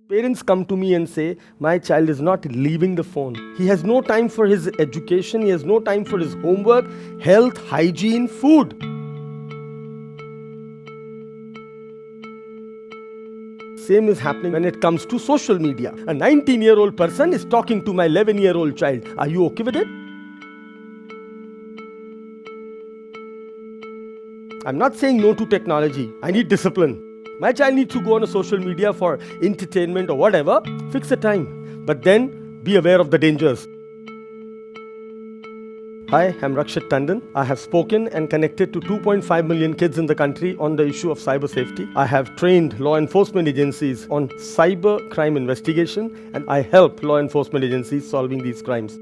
Parents come to me and say, my child is not leaving the phone. He has no time for his education, he has no time for his homework, health, hygiene, food. Same is happening when it comes to social media. A 19-year-old person is talking to my 11-year-old child. Are you okay with it? I'm not saying no to technology. I need discipline. My child needs to go on a social media for entertainment or whatever. Fix a time. But then be aware of the dangers. Hi, I'm Rakshit Tandon. I have spoken and connected to 2.5 million kids in the country on the issue of cyber safety. I have trained law enforcement agencies on cyber crime investigation, and I help law enforcement agencies solving these crimes.